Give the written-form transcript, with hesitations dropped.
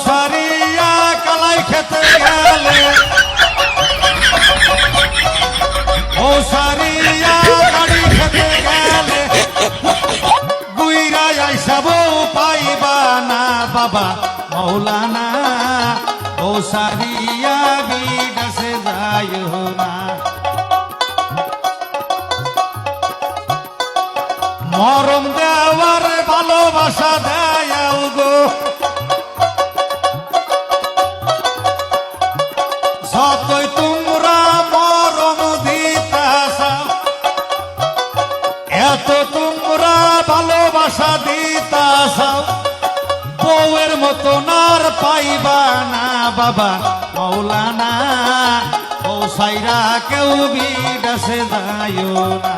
সারিয়া কালাই খেতে গেলে ও সারিয়া গাড়ি খেতে গেলে গুইরা আইসাব পাইবা না বাবা মৌলানা ও সারিয়া বিদেশে যাইও না মরম দেওয়ার ভালোবাসা দেয়াও গো যতই তোমরা মরম দিতাছাও এত তোমরা ভালোবাসা দিতাছাও বউয়ের মতন আর পাইবা না বাবা মৌলানা ও সাইরা কেউ বিদেশে যাইও না